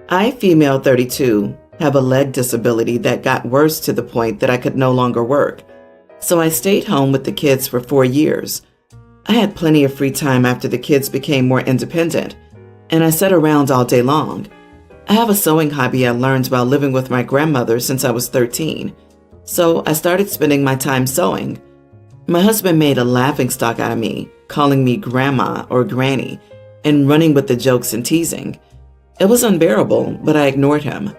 I, female 32, have a leg disability that got worse to the point that I could no longer work. So I stayed home with the kids for 4 years. I had plenty of free time after the kids became more independent, and I sat around all day long. I have a sewing hobby I learned while living with my grandmother since I was 13. So I started spending my time sewing. My husband made a laughingstock out of me, calling me grandma or granny, and running with the jokes and teasing. It was unbearable, but I ignored him.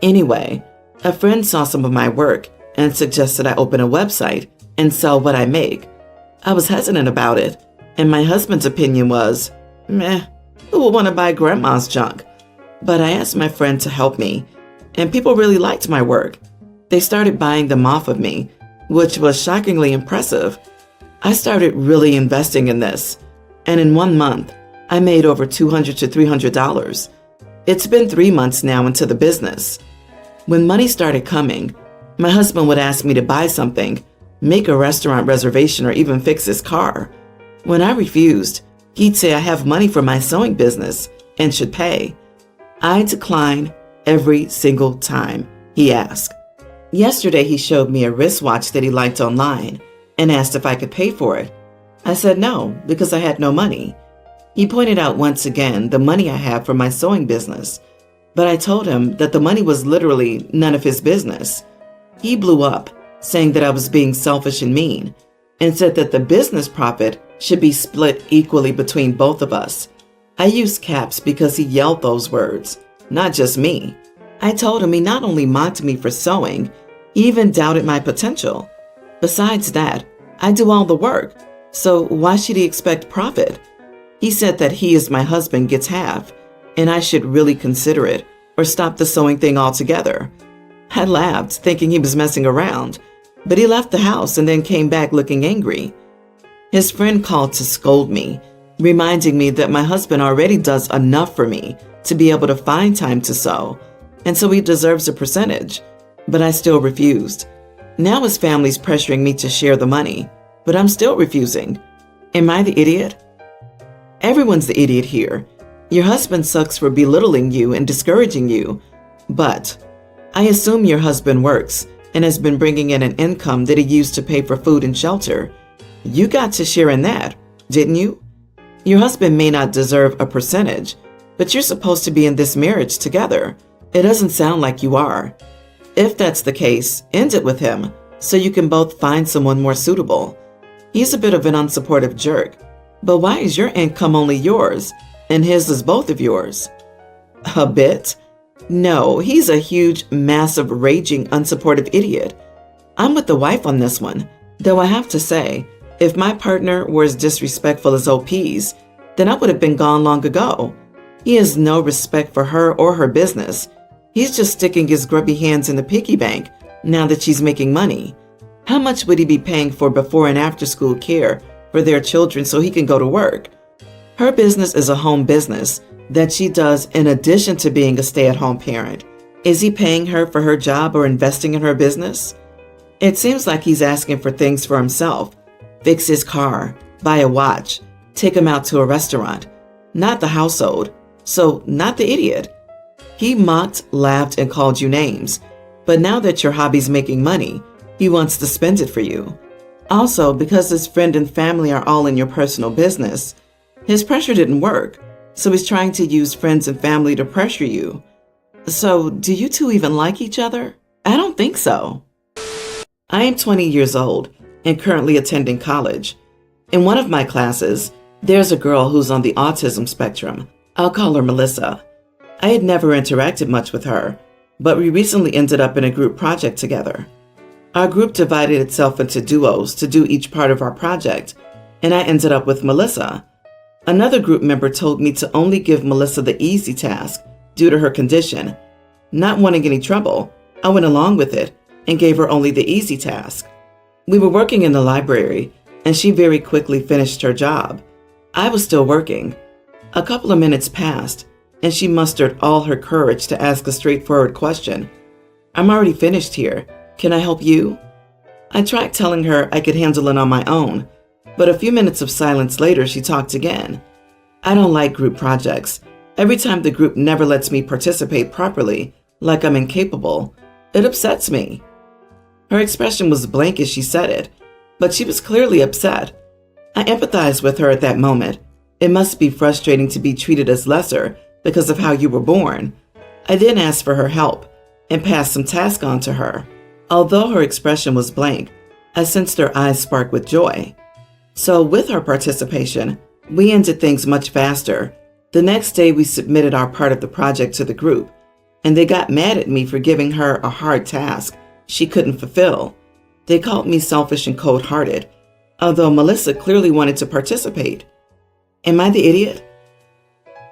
Anyway, a friend saw some of my work and suggested I open a website and sell what I make. I was hesitant about it, and my husband's opinion was, meh, who will want to buy grandma's junk? But I asked my friend to help me, and people really liked my work. They started buying them off of me, which was shockingly impressive. I started really investing in this, and in 1 month, I made over $200 to $300. It's been 3 months now into the business. When money started coming, my husband would ask me to buy something, make a restaurant reservation, or even fix his car. When I refused, he'd say I have money for my sewing business and should pay. I declined every single time he asked. Yesterday, he showed me a wristwatch that he liked online and asked if I could pay for it. I said no, because I had no money. He pointed out once again the money I have for my sewing business, but I told him that the money was literally none of his business. He blew up, saying that I was being selfish and mean, and said that the business profit should be split equally between both of us. I used caps because he yelled those words, not just me. I told him he not only mocked me for sewing, he even doubted my potential. Besides that, I do all the work, so why should he expect profit? He said that he as my husband gets half, and I should really consider it or stop the sewing thing altogether. I laughed, thinking he was messing around, but he left the house and then came back looking angry. His friend called to scold me, reminding me that my husband already does enough for me to be able to find time to sew, and so he deserves a percentage, but I still refused. Now his family's pressuring me to share the money, but I'm still refusing. Am I the idiot? Everyone's the idiot here. Your husband sucks for belittling you and discouraging you, but I assume your husband works and has been bringing in an income that he used to pay for food and shelter. You got to share in that, didn't you? Your husband may not deserve a percentage, but you're supposed to be in this marriage together. It doesn't sound like you are. If that's the case, end it with him so you can both find someone more suitable. He's a bit of an unsupportive jerk, but why is your income only yours and his is both of yours? A bit? No, he's a huge, massive, raging, unsupportive idiot. I'm with the wife on this one, though I have to say, if my partner were as disrespectful as OP's, then I would have been gone long ago. He has no respect for her or her business. He's just sticking his grubby hands in the piggy bank now that she's making money. How much would he be paying for before and after school care for their children so he can go to work? Her business is a home business that she does in addition to being a stay-at-home parent. Is he paying her for her job or investing in her business? It seems like he's asking for things for himself. Fix his car, buy a watch, take him out to a restaurant, not the household. So, not the idiot. He mocked, laughed, and called you names. But now that your hobby's making money, he wants to spend it for you. Also, because his friend and family are all in your personal business, his pressure didn't work. So he's trying to use friends and family to pressure you. So, do you two even like each other? I don't think so. I am 20 years old and currently attending college. In one of my classes, there's a girl who's on the autism spectrum. I'll call her Melissa. I had never interacted much with her, but we recently ended up in a group project together. Our group divided itself into duos to do each part of our project, and I ended up with Melissa. Another group member told me to only give Melissa the easy task due to her condition. Not wanting any trouble, I went along with it and gave her only the easy task. We were working in the library, and she very quickly finished her job. I was still working. A couple of minutes passed, and she mustered all her courage to ask a straightforward question. I'm already finished here. Can I help you? I tried telling her I could handle it on my own, but a few minutes of silence later, she talked again. I don't like group projects. Every time the group never lets me participate properly, like I'm incapable, it upsets me. Her expression was blank as she said it, but she was clearly upset. I empathized with her at that moment. It must be frustrating to be treated as lesser because of how you were born. I then asked for her help and passed some tasks on to her. Although her expression was blank, I sensed her eyes spark with joy. So with her participation, we ended things much faster. The next day we submitted our part of the project to the group, and they got mad at me for giving her a hard task she couldn't fulfill. They called me selfish and cold-hearted, although Melissa clearly wanted to participate. Am I the idiot?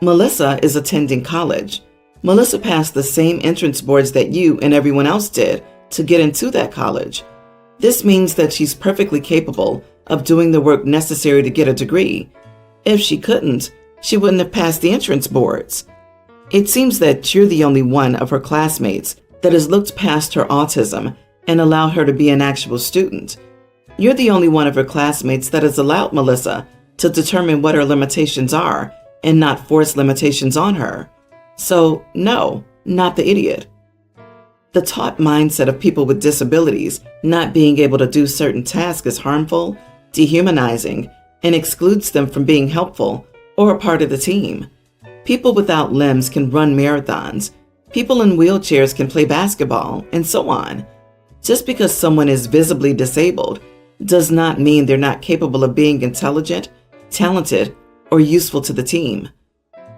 Melissa is attending college. Melissa passed the same entrance boards that you and everyone else did to get into that college. This means that she's perfectly capable of doing the work necessary to get a degree. If she couldn't, she wouldn't have passed the entrance boards. It seems that you're the only one of her classmates that has looked past her autism and allowed her to be an actual student. You're the only one of her classmates that has allowed Melissa to determine what her limitations are and not force limitations on her. So, no, not the idiot. The taught mindset of people with disabilities not being able to do certain tasks is harmful, dehumanizing, and excludes them from being helpful or a part of the team. People without limbs can run marathons. People in wheelchairs can play basketball, and so on. Just because someone is visibly disabled does not mean they're not capable of being intelligent, talented, or useful to the team.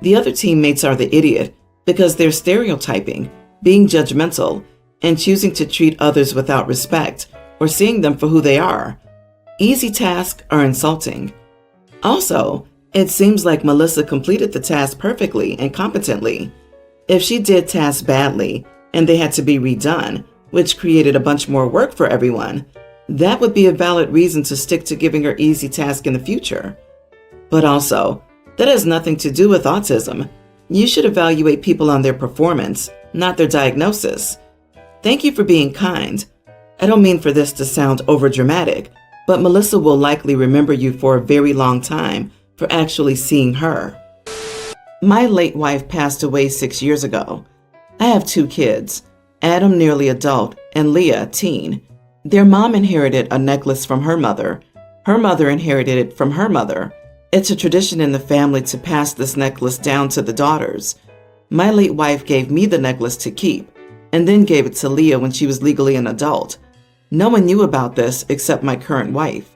The other teammates are the idiot because they're stereotyping, being judgmental, and choosing to treat others without respect or seeing them for who they are. Easy tasks are insulting. Also, it seems like Melissa completed the task perfectly and competently. If she did tasks badly and they had to be redone, which created a bunch more work for everyone, that would be a valid reason to stick to giving her easy tasks in the future. But also, that has nothing to do with autism. You should evaluate people on their performance, not their diagnosis. Thank you for being kind. I don't mean for this to sound overdramatic, but Melissa will likely remember you for a very long time for actually seeing her. My late wife passed away 6 years ago. I have 2 kids, Adam nearly adult and Leah teen. Their mom inherited a necklace from her mother. Her mother inherited it from her mother. It's a tradition in the family to pass this necklace down to the daughters. My late wife gave me the necklace to keep and then gave it to Leah when she was legally an adult. No one knew about this except my current wife.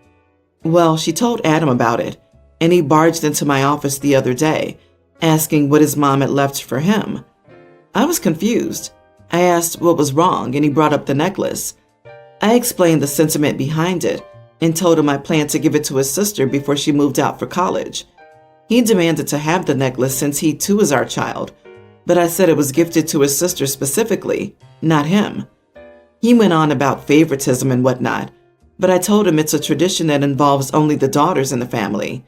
Well, she told Adam about it, and he barged into my office the other day, asking what his mom had left for him. I was confused. I asked what was wrong, and he brought up the necklace. I explained the sentiment behind it and told him I planned to give it to his sister before she moved out for college. He demanded to have the necklace since he too is our child, but I said it was gifted to his sister specifically, not him. He went on about favoritism and whatnot, but I told him it's a tradition that involves only the daughters in the family.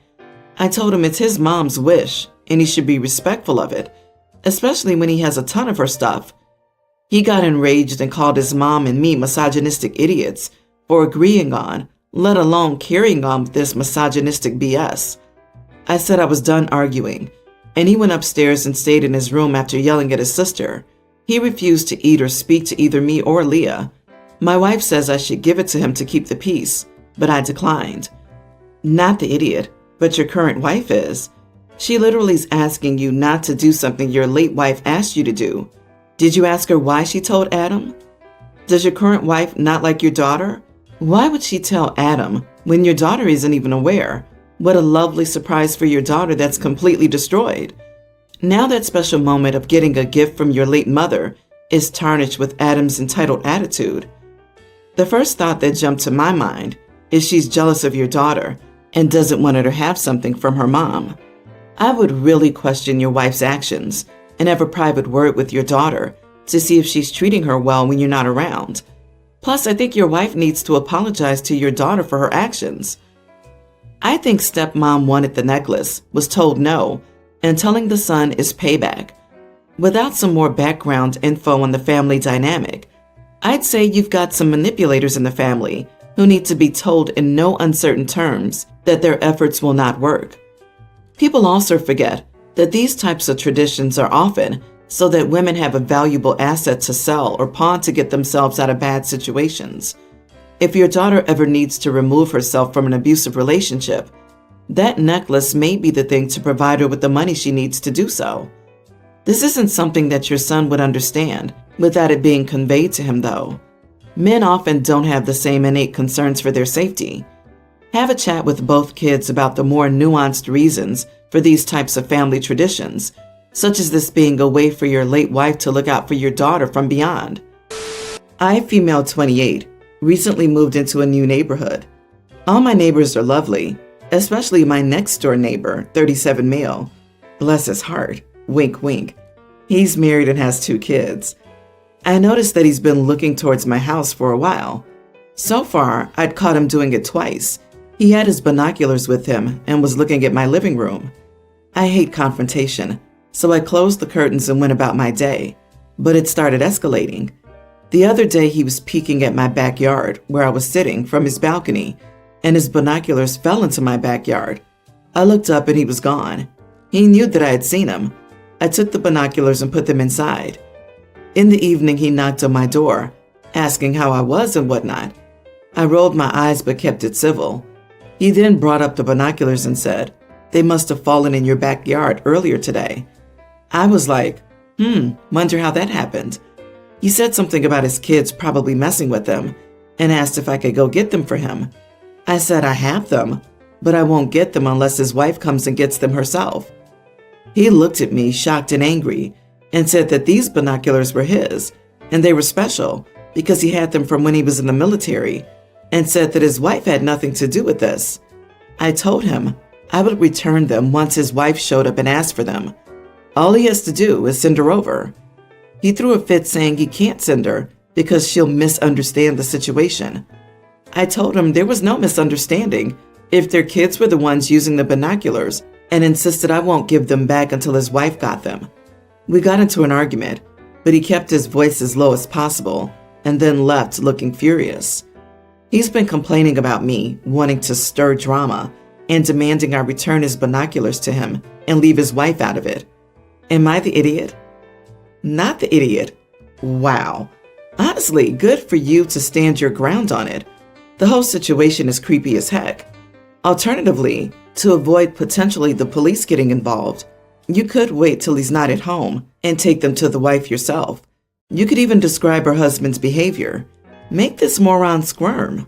I told him it's his mom's wish and he should be respectful of it, especially when he has a ton of her stuff. He got enraged and called his mom and me misogynistic idiots for agreeing on, let alone carrying on with this misogynistic BS. I said I was done arguing, and he went upstairs and stayed in his room after yelling at his sister. He refused to eat or speak to either me or Leah. My wife says I should give it to him to keep the peace, but I declined. Not the idiot, but your current wife is. She literally is asking you not to do something your late wife asked you to do. Did you ask her why she told Adam? Does your current wife not like your daughter? Why would she tell Adam when your daughter isn't even aware? What a lovely surprise for your daughter that's completely destroyed. Now that special moment of getting a gift from your late mother is tarnished with Adam's entitled attitude. The first thought that jumped to my mind is she's jealous of your daughter and doesn't want her to have something from her mom. I would really question your wife's actions and have a private word with your daughter to see if she's treating her well when you're not around. Plus, I think your wife needs to apologize to your daughter for her actions. I think stepmom wanted the necklace, was told no, and telling the son is payback. Without some more background info on the family dynamic, I'd say you've got some manipulators in the family who need to be told in no uncertain terms that their efforts will not work. People also forget that these types of traditions are often so that women have a valuable asset to sell or pawn to get themselves out of bad situations. If your daughter ever needs to remove herself from an abusive relationship, that necklace may be the thing to provide her with the money she needs to do so. This isn't something that your son would understand without it being conveyed to him, though. Men often don't have the same innate concerns for their safety. Have a chat with both kids about the more nuanced reasons for these types of family traditions, such as this being a way for your late wife to look out for your daughter from beyond. I, female 28, recently moved into a new neighborhood. All my neighbors are lovely, especially my next door neighbor, 37 male. Bless his heart, wink wink. He's married and has 2 kids. I noticed that he's been looking towards my house for a while. So far, I'd caught him doing it twice. He had his binoculars with him and was looking at my living room. I hate confrontation, so I closed the curtains and went about my day, but it started escalating. The other day he was peeking at my backyard where I was sitting from his balcony, and his binoculars fell into my backyard. I looked up and he was gone. He knew that I had seen him. I took the binoculars and put them inside. In the evening he knocked on my door, asking how I was and whatnot. I rolled my eyes but kept it civil. He then brought up the binoculars and said, "They must have fallen in your backyard earlier today." I was like, wonder how that happened. He said something about his kids probably messing with them and asked if I could go get them for him. I said I have them, but I won't get them unless his wife comes and gets them herself. He looked at me shocked and angry and said that these binoculars were his and they were special because he had them from when he was in the military, and said that his wife had nothing to do with this. I told him I would return them once his wife showed up and asked for them. All he has to do is send her over. He threw a fit saying he can't send her because she'll misunderstand the situation. I told him there was no misunderstanding if their kids were the ones using the binoculars, and insisted I won't give them back until his wife got them. We got into an argument, but he kept his voice as low as possible and then left looking furious. He's been complaining about me wanting to stir drama and demanding I return his binoculars to him and leave his wife out of it. Am I the idiot? Not the idiot. Wow. Honestly, good for you to stand your ground on it. The whole situation is creepy as heck. Alternatively, to avoid potentially the police getting involved, you could wait till he's not at home and take them to the wife yourself. You could even describe her husband's behavior. Make this moron squirm.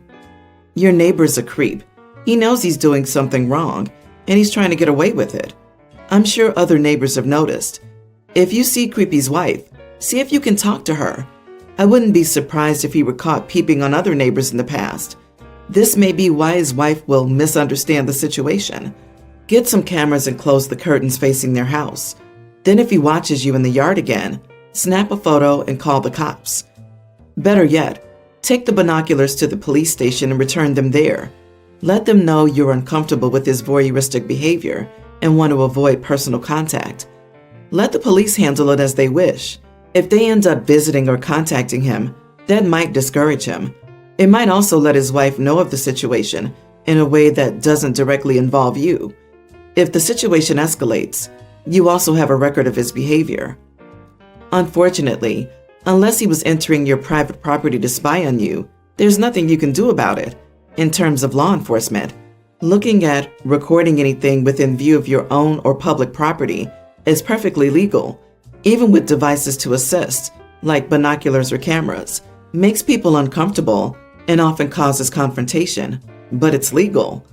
Your neighbor's a creep. He knows he's doing something wrong, and he's trying to get away with it. I'm sure other neighbors have noticed. If you see Creepy's wife, see if you can talk to her. I wouldn't be surprised if he were caught peeping on other neighbors in the past. This may be why his wife will misunderstand the situation. Get some cameras and close the curtains facing their house. Then if he watches you in the yard again, snap a photo and call the cops. Better yet, take the binoculars to the police station and return them there. Let them know you're uncomfortable with his voyeuristic behavior and want to avoid personal contact. Let the police handle it as they wish. If they end up visiting or contacting him, that might discourage him. It might also let his wife know of the situation in a way that doesn't directly involve you. If the situation escalates, you also have a record of his behavior. Unfortunately, unless he was entering your private property to spy on you, there's nothing you can do about it. In terms of law enforcement, looking at, recording anything within view of your own or public property is perfectly legal, even with devices to assist, like binoculars or cameras. Makes people uncomfortable and often causes confrontation, but it's legal.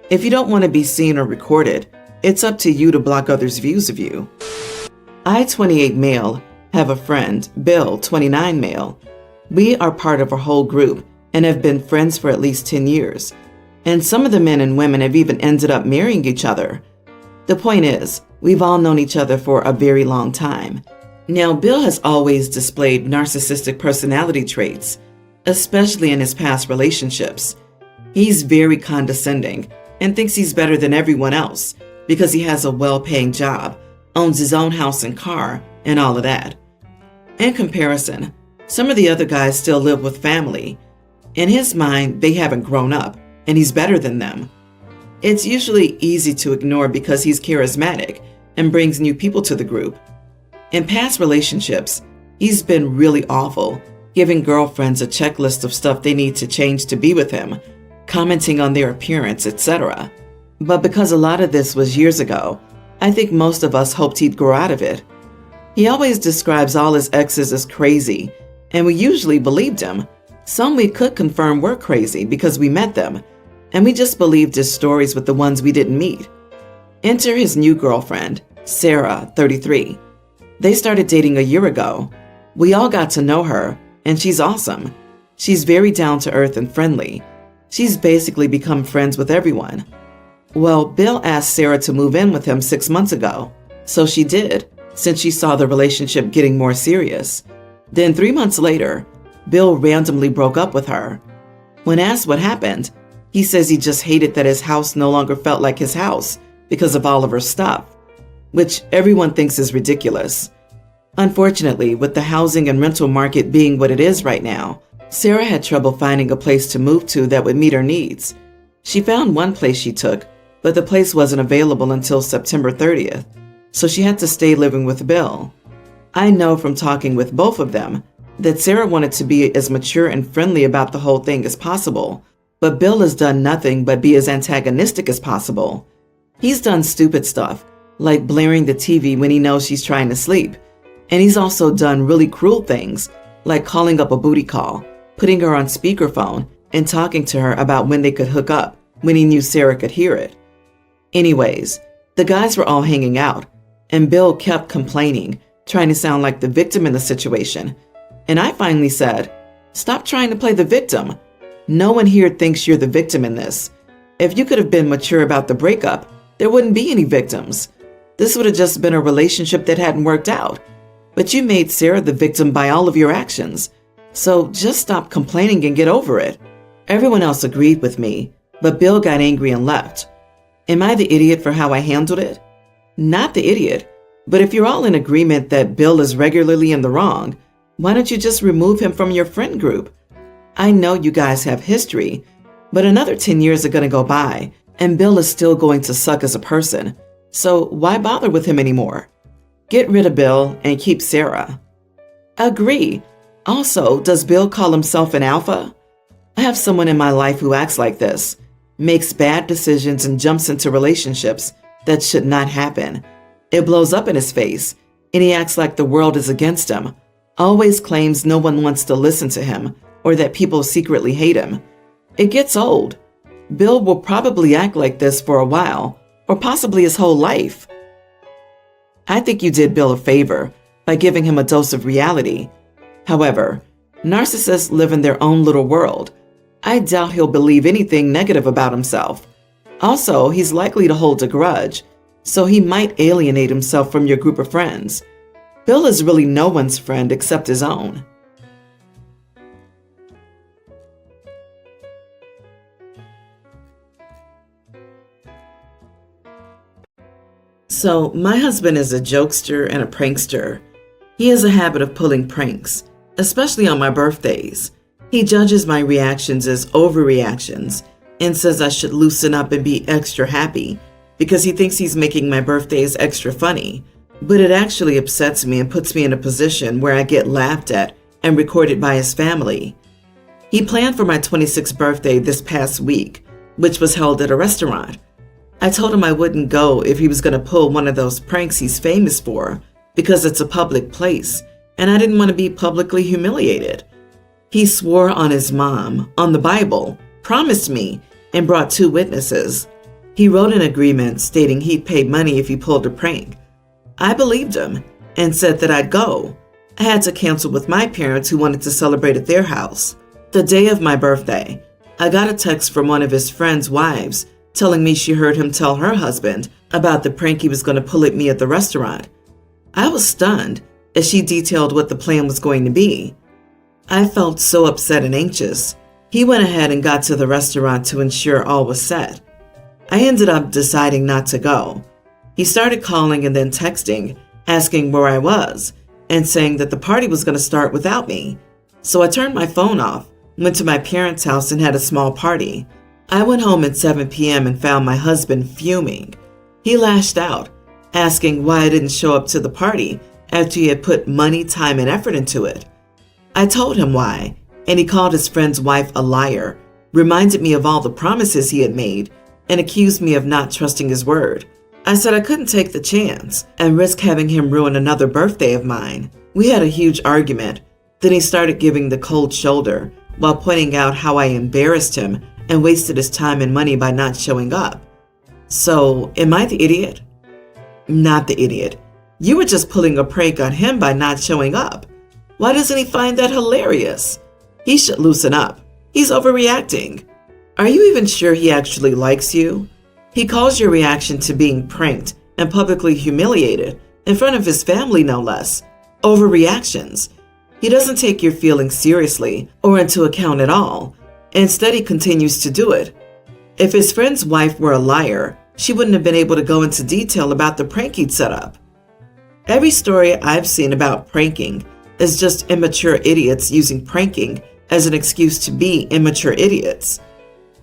If you don't want to be seen or recorded, it's up to you to block others' views of you. I, 28 male, have a friend, Bill, 29 male. We are part of a whole group and have been friends for at least 10 years. And some of the men and women have even ended up marrying each other. The point is, we've all known each other for a very long time. Now, Bill has always displayed narcissistic personality traits, especially in his past relationships. He's very condescending and thinks he's better than everyone else because he has a well-paying job, owns his own house and car, and all of that. In comparison, some of the other guys still live with family. In his mind, they haven't grown up, and he's better than them. It's usually easy to ignore because he's charismatic and brings new people to the group. In past relationships, he's been really awful, giving girlfriends a checklist of stuff they need to change to be with him, commenting on their appearance, etc. But because a lot of this was years ago, I think most of us hoped he'd grow out of it. He always describes all his exes as crazy, and we usually believed him. Some we could confirm were crazy because we met them, and we just believed his stories with the ones we didn't meet. Enter his new girlfriend, Sarah, 33. They started dating a year ago. We all got to know her, and she's awesome. She's very down to earth and friendly. She's basically become friends with everyone. Well, Bill asked Sarah to move in with him 6 months ago, so she did, since she saw the relationship getting more serious. Then 3 months later, Bill randomly broke up with her. When asked what happened, he says he just hated that his house no longer felt like his house because of all of her stuff, which everyone thinks is ridiculous. Unfortunately, with the housing and rental market being what it is right now, Sarah had trouble finding a place to move to that would meet her needs. She found one place she took, but the place wasn't available until September 30th, so she had to stay living with Bill. I know from talking with both of them that Sarah wanted to be as mature and friendly about the whole thing as possible, but Bill has done nothing but be as antagonistic as possible. He's done stupid stuff, like blaring the TV when he knows she's trying to sleep, and he's also done really cruel things, like calling up a booty call, putting her on speakerphone, and talking to her about when they could hook up, when he knew Sarah could hear it. Anyways, the guys were all hanging out, and Bill kept complaining, trying to sound like the victim in the situation. And I finally said, "Stop trying to play the victim. No one here thinks you're the victim in this. If you could have been mature about the breakup, there wouldn't be any victims. This would have just been a relationship that hadn't worked out. But you made Sarah the victim by all of your actions. So just stop complaining and get over it." Everyone else agreed with me, but Bill got angry and left. Am I the idiot for how I handled it? Not the idiot, but if you're all in agreement that Bill is regularly in the wrong, why don't you just remove him from your friend group? I know you guys have history, but another 10 years are going to go by, and Bill is still going to suck as a person. So why bother with him anymore? Get rid of Bill and keep Sarah. Agree. Also, does Bill call himself an alpha? I have someone in my life who acts like this, makes bad decisions and jumps into relationships that should not happen. It blows up in his face, and he acts like the world is against him, always claims no one wants to listen to him or that people secretly hate him. It gets old. Bill will probably act like this for a while, or possibly his whole life. I think you did Bill a favor by giving him a dose of reality. However, narcissists live in their own little world. I doubt he'll believe anything negative about himself. Also, he's likely to hold a grudge, so he might alienate himself from your group of friends. Bill is really no one's friend except his own. So, my husband is a jokester and a prankster. He has a habit of pulling pranks, especially on my birthdays. He judges my reactions as overreactions and says I should loosen up and be extra happy because he thinks he's making my birthdays extra funny. But it actually upsets me and puts me in a position where I get laughed at and recorded by his family. He planned for my 26th birthday this past week, which was held at a restaurant. I told him I wouldn't go if he was going to pull one of those pranks he's famous for because it's a public place and I didn't want to be publicly humiliated. He swore on his mom, on the Bible, promised me, and brought 2 witnesses. He wrote an agreement stating he'd pay money if he pulled a prank. I believed him and said that I'd go. I had to cancel with my parents who wanted to celebrate at their house. The day of my birthday, I got a text from one of his friend's wives telling me she heard him tell her husband about the prank he was going to pull at me at the restaurant. I was stunned as she detailed what the plan was going to be. I felt so upset and anxious. He went ahead and got to the restaurant to ensure all was set. I ended up deciding not to go. He started calling and then texting, asking where I was, and saying that the party was going to start without me. So I turned my phone off, went to my parents' house and had a small party. I went home at 7 p.m. and found my husband fuming. He lashed out, asking why I didn't show up to the party after he had put money, time, and effort into it. I told him why, and he called his friend's wife a liar, reminded me of all the promises he had made, and accused me of not trusting his word. I said I couldn't take the chance and risk having him ruin another birthday of mine. We had a huge argument. Then he started giving the cold shoulder while pointing out how I embarrassed him and wasted his time and money by not showing up. So, am I the idiot? Not the idiot. You were just pulling a prank on him by not showing up. Why doesn't he find that hilarious? He should loosen up. He's overreacting. Are you even sure he actually likes you? He calls your reaction to being pranked and publicly humiliated in front of his family, no less, overreactions. He doesn't take your feelings seriously or into account at all. Instead, he continues to do it. If his friend's wife were a liar, she wouldn't have been able to go into detail about the prank he'd set up. Every story I've seen about pranking is just immature idiots using pranking as an excuse to be immature idiots.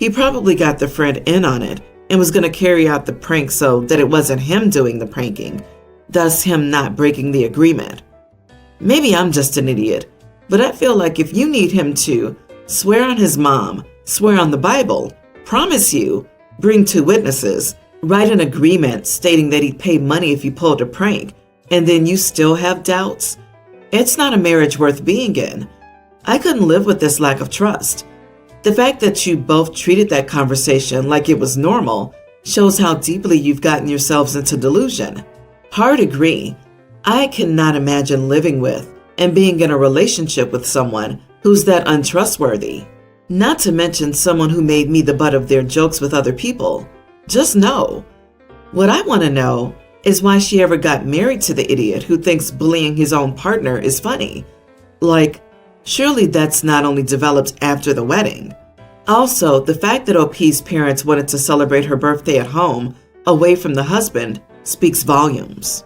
He probably got the friend in on it and was going to carry out the prank so that it wasn't him doing the pranking, thus him not breaking the agreement. Maybe I'm just an idiot, but I feel like if you need him to swear on his mom, swear on the Bible, promise you, bring 2 witnesses, write an agreement stating that he'd pay money if you pulled a prank, and then you still have doubts, it's not a marriage worth being in. I couldn't live with this lack of trust. The fact that you both treated that conversation like it was normal shows how deeply you've gotten yourselves into delusion. Hard agree. I cannot imagine living with and being in a relationship with someone who's that untrustworthy. Not to mention someone who made me the butt of their jokes with other people. Just no. What I want to know is why she ever got married to the idiot who thinks bullying his own partner is funny. Like, surely that's not only developed after the wedding. Also, the fact that OP's parents wanted to celebrate her birthday at home, away from the husband, speaks volumes.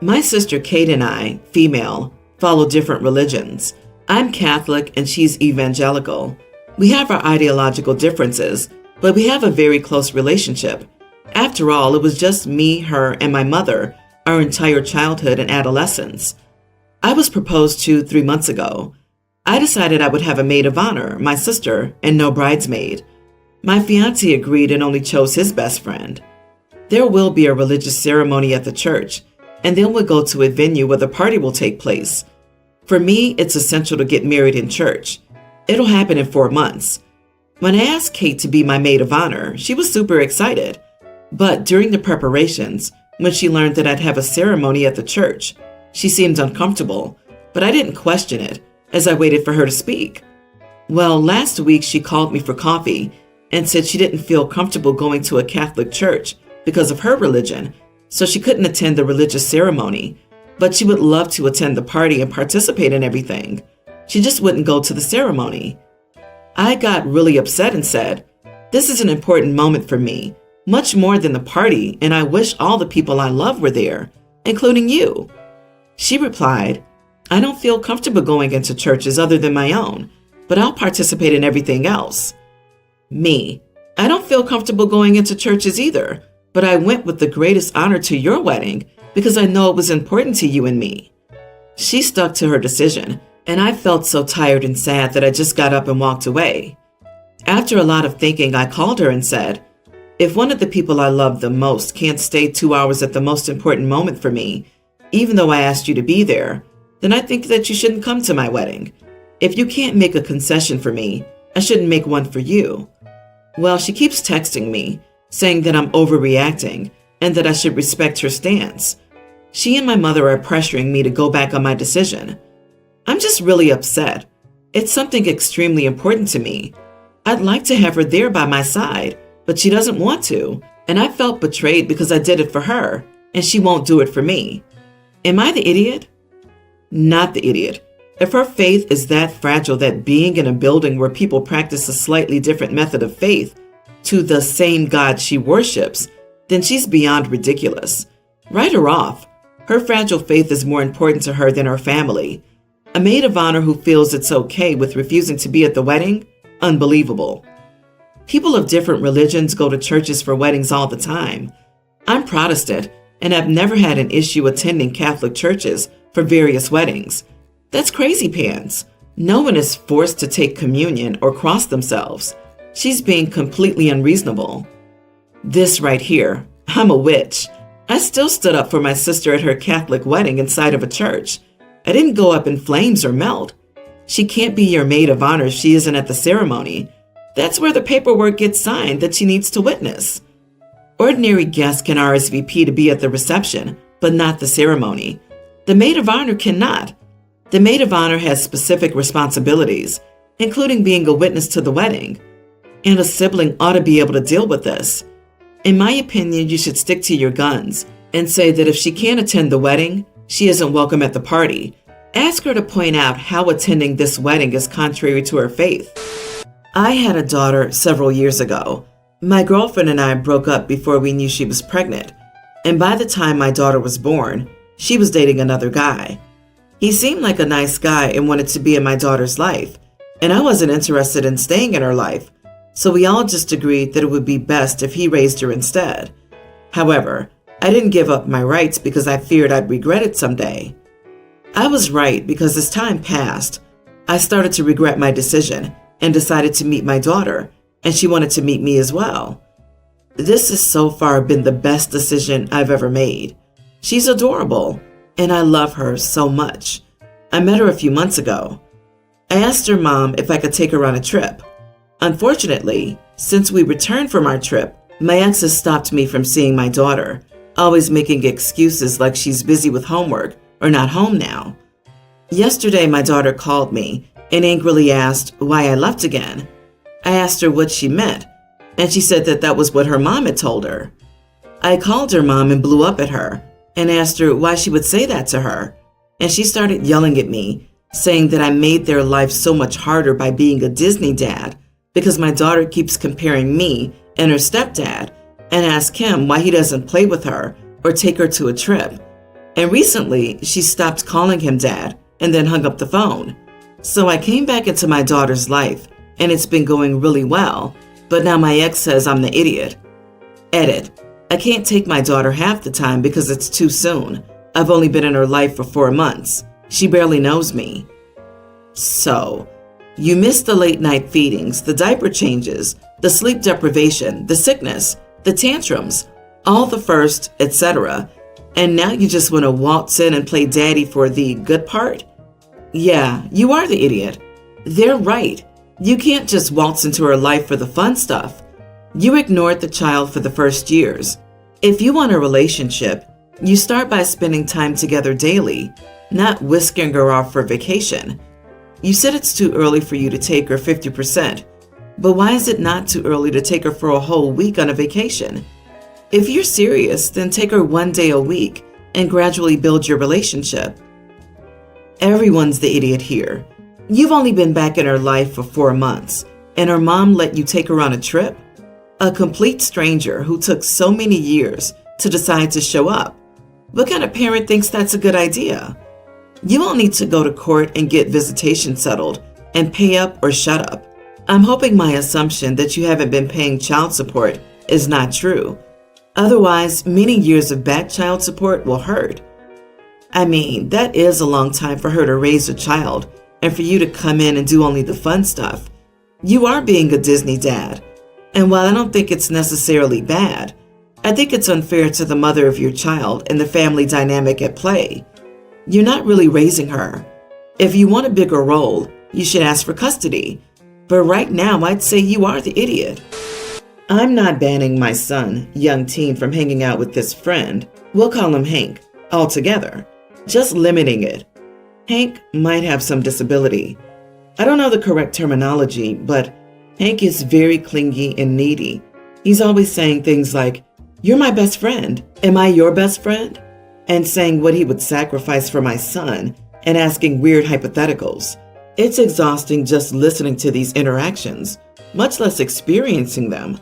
My sister Kate and I, female, follow different religions. I'm Catholic and she's evangelical. We have our ideological differences, but we have a very close relationship. After all, it was just me, her, and my mother, our entire childhood and adolescence. I was proposed to 3 months ago. I decided I would have a maid of honor, my sister, and no bridesmaid. My fiancé agreed and only chose his best friend. There will be a religious ceremony at the church, and then we'll go to a venue where the party will take place. For me, it's essential to get married in church. It'll happen in 4 months. When I asked Kate to be my maid of honor, she was super excited. But during the preparations, when she learned that I'd have a ceremony at the church, she seemed uncomfortable, but I didn't question it as I waited for her to speak. Well, last week she called me for coffee and said she didn't feel comfortable going to a Catholic church because of her religion, so she couldn't attend the religious ceremony, but she would love to attend the party and participate in everything. She just wouldn't go to the ceremony. I got really upset and said, "This is an important moment for me, much more than the party, and I wish all the people I love were there, including you." She replied, "I don't feel comfortable going into churches other than my own, but I'll participate in everything else." Me, "I don't feel comfortable going into churches either, but I went with the greatest honor to your wedding because I know it was important to you and me." She stuck to her decision, and I felt so tired and sad that I just got up and walked away. After a lot of thinking, I called her and said, "If one of the people I love the most can't stay 2 hours at the most important moment for me, even though I asked you to be there, then I think that you shouldn't come to my wedding. If you can't make a concession for me, I shouldn't make one for you." Well, she keeps texting me, saying that I'm overreacting and that I should respect her stance. She and my mother are pressuring me to go back on my decision. I'm just really upset. It's something extremely important to me. I'd like to have her there by my side, but she doesn't want to, and I felt betrayed because I did it for her, and she won't do it for me. Am I the idiot? Not the idiot. If her faith is that fragile that being in a building where people practice a slightly different method of faith to the same God she worships, then she's beyond ridiculous. Write her off. Her fragile faith is more important to her than her family. A maid of honor who feels it's okay with refusing to be at the wedding? Unbelievable. People of different religions go to churches for weddings all the time. I'm Protestant, and have never had an issue attending Catholic churches for various weddings. That's crazy pants. No one is forced to take communion or cross themselves. She's being completely unreasonable. This right here, I'm a witch. I still stood up for my sister at her Catholic wedding inside of a church. I didn't go up in flames or melt. She can't be your maid of honor if she isn't at the ceremony. That's where the paperwork gets signed that she needs to witness. Ordinary guests can RSVP to be at the reception, but not the ceremony. The maid of honor cannot. The maid of honor has specific responsibilities, including being a witness to the wedding. And a sibling ought to be able to deal with this. In my opinion, you should stick to your guns and say that if she can't attend the wedding, she isn't welcome at the party. Ask her to point out how attending this wedding is contrary to her faith. I had a daughter several years ago. My girlfriend and I broke up before we knew she was pregnant, and by the time my daughter was born, she was dating another guy. He seemed like a nice guy and wanted to be in my daughter's life, and I wasn't interested in staying in her life, so we all just agreed that it would be best if he raised her instead. However, I didn't give up my rights because I feared I'd regret it someday. I was right because as time passed, I started to regret my decision and decided to meet my daughter, and she wanted to meet me as well. This has so far been the best decision I've ever made. She's adorable, and I love her so much. I met her a few months ago. I asked her mom if I could take her on a trip. Unfortunately, since we returned from our trip, my ex has stopped me from seeing my daughter, always making excuses like she's busy with homework or not home now. Yesterday, my daughter called me and angrily asked why I left again. I asked her what she meant, and she said that was what her mom had told her. I called her mom and blew up at her and asked her why she would say that to her, and she started yelling at me, saying that I made their life so much harder by being a Disney dad because my daughter keeps comparing me and her stepdad and asked him why he doesn't play with her or take her to a trip. And recently, she stopped calling him dad and then hung up the phone. So I came back into my daughter's life, and it's been going really well, but now my ex says I'm the idiot. Edit. I can't take my daughter half the time because it's too soon. I've only been in her life for 4 months. She barely knows me. So, you missed the late night feedings, the diaper changes, the sleep deprivation, the sickness, the tantrums, all the first, etc. And now you just want to waltz in and play daddy for the good part? Yeah, you are the idiot. They're right. You can't just waltz into her life for the fun stuff. You ignored the child for the first years. If you want a relationship, you start by spending time together daily, not whisking her off for vacation. You said it's too early for you to take her 50%, but why is it not too early to take her for a whole week on a vacation? If you're serious, then take her 1 day a week and gradually build your relationship. Everyone's the idiot here. You've only been back in her life for 4 months, and her mom let you take her on a trip? A complete stranger who took so many years to decide to show up. What kind of parent thinks that's a good idea? You won't need to go to court and get visitation settled and pay up or shut up. I'm hoping my assumption that you haven't been paying child support is not true. Otherwise, many years of bad child support will hurt. I mean, that is a long time for her to raise a child and for you to come in and do only the fun stuff. You are being a Disney dad. And while I don't think it's necessarily bad, I think it's unfair to the mother of your child and the family dynamic at play. You're not really raising her. If you want a bigger role, you should ask for custody. But right now, I'd say you are the idiot. I'm not banning my son, young teen, from hanging out with this friend. We'll call him Hank, altogether. Just limiting it. Hank might have some disability. I don't know the correct terminology, but Hank is very clingy and needy. He's always saying things like, "You're my best friend. Am I your best friend?" And saying what he would sacrifice for my son and asking weird hypotheticals. It's exhausting just listening to these interactions, much less experiencing them.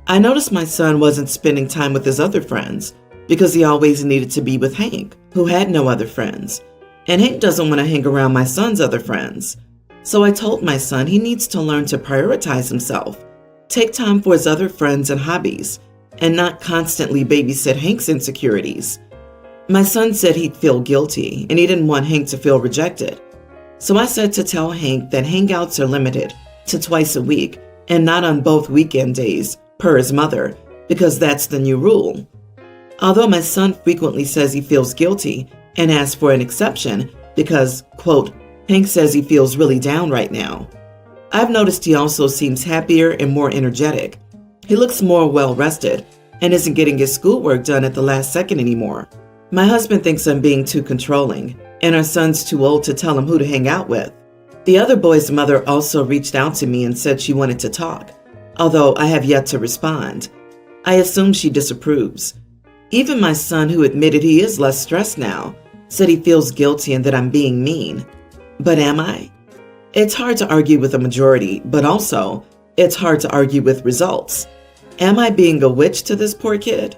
I noticed my son wasn't spending time with his other friends because he always needed to be with Hank, who had no other friends. And Hank doesn't want to hang around my son's other friends. So I told my son he needs to learn to prioritize himself, take time for his other friends and hobbies, and not constantly babysit Hank's insecurities. My son said he'd feel guilty and he didn't want Hank to feel rejected. So I said to tell Hank that hangouts are limited to twice a week and not on both weekend days, per his mother, because that's the new rule. Although my son frequently says he feels guilty and asks for an exception because, quote, Hank says he feels really down right now. I've noticed he also seems happier and more energetic. He looks more well-rested and isn't getting his schoolwork done at the last second anymore. My husband thinks I'm being too controlling, and our son's too old to tell him who to hang out with. The other boy's mother also reached out to me and said she wanted to talk, although I have yet to respond. I assume she disapproves. Even my son, who admitted he is less stressed now, said he feels guilty and that I'm being mean. But am I? It's hard to argue with a majority, but also, it's hard to argue with results. Am I being a witch to this poor kid?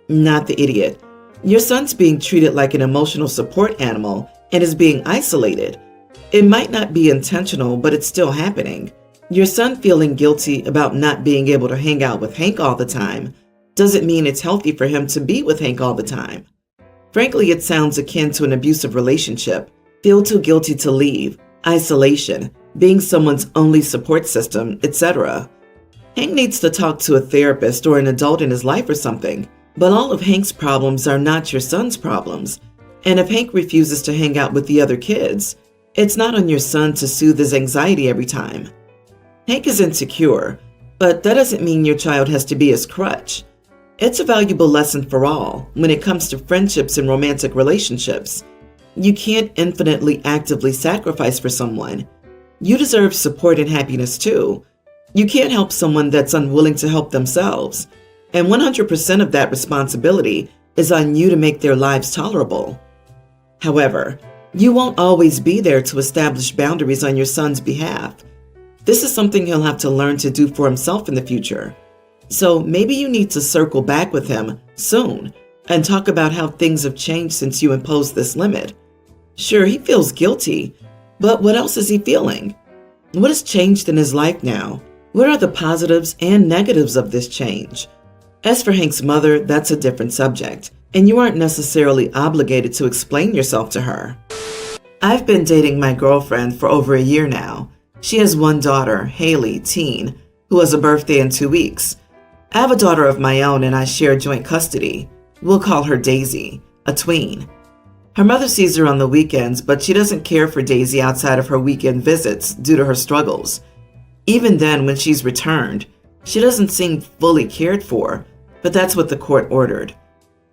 Not the idiot. Your son's being treated like an emotional support animal and is being isolated. It might not be intentional, but it's still happening. Your son feeling guilty about not being able to hang out with Hank all the time doesn't mean it's healthy for him to be with Hank all the time. Frankly, it sounds akin to an abusive relationship. Feel too guilty to leave, isolation, being someone's only support system, etc. Hank needs to talk to a therapist or an adult in his life or something. But all of Hank's problems are not your son's problems. And if Hank refuses to hang out with the other kids, it's not on your son to soothe his anxiety every time. Hank is insecure, but that doesn't mean your child has to be his crutch. It's a valuable lesson for all when it comes to friendships and romantic relationships. You can't infinitely actively sacrifice for someone. You deserve support and happiness too. You can't help someone that's unwilling to help themselves. And 100% of that responsibility is on you to make their lives tolerable. However, you won't always be there to establish boundaries on your son's behalf. This is something he'll have to learn to do for himself in the future. So maybe you need to circle back with him soon and talk about how things have changed since you imposed this limit. Sure, he feels guilty, but what else is he feeling? What has changed in his life now? What are the positives and negatives of this change? As for Hank's mother, that's a different subject, and you aren't necessarily obligated to explain yourself to her. I've been dating my girlfriend for over a year now. She has one daughter, Haley, teen, who has a birthday in 2 weeks. I have a daughter of my own and I share joint custody. We'll call her Daisy, a tween. Her mother sees her on the weekends, but she doesn't care for Daisy outside of her weekend visits due to her struggles. Even then, when she's returned, she doesn't seem fully cared for, but that's what the court ordered.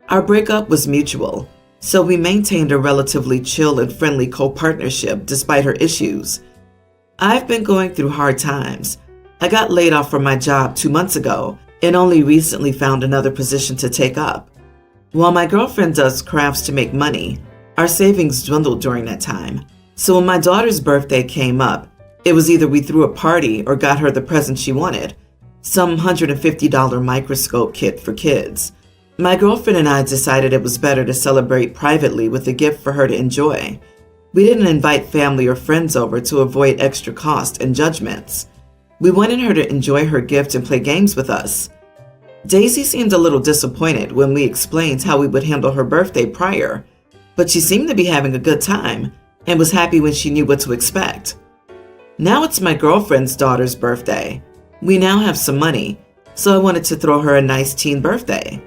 Our breakup was mutual, so we maintained a relatively chill and friendly co-partnership despite her issues. I've been going through hard times. I got laid off from my job 2 months ago and only recently found another position to take up. While my girlfriend does crafts to make money, our savings dwindled during that time. So when my daughter's birthday came up, it was either we threw a party or got her the present she wanted, some $150 microscope kit for kids. My girlfriend and I decided it was better to celebrate privately with a gift for her to enjoy. We didn't invite family or friends over to avoid extra cost and judgments. We wanted her to enjoy her gift and play games with us. Daisy seemed a little disappointed when we explained how we would handle her birthday prior, but she seemed to be having a good time and was happy when she knew what to expect. Now it's my girlfriend's daughter's birthday. We now have some money, so I wanted to throw her a nice teen birthday.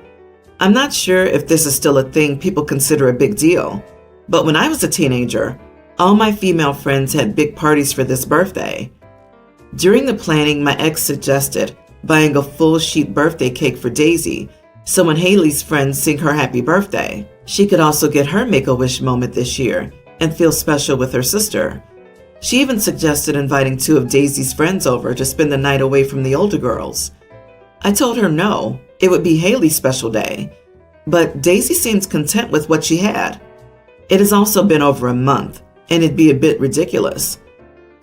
I'm not sure if this is still a thing people consider a big deal, but when I was a teenager, all my female friends had big parties for this birthday. During the planning, my ex suggested buying a full sheet birthday cake for Daisy, so when Haley's friends sing her happy birthday, she could also get her Make-A-Wish moment this year and feel special with her sister. She even suggested inviting 2 of Daisy's friends over to spend the night away from the older girls. I told her no, it would be Haley's special day, but Daisy seems content with what she had. It has also been over a month, and it'd be a bit ridiculous.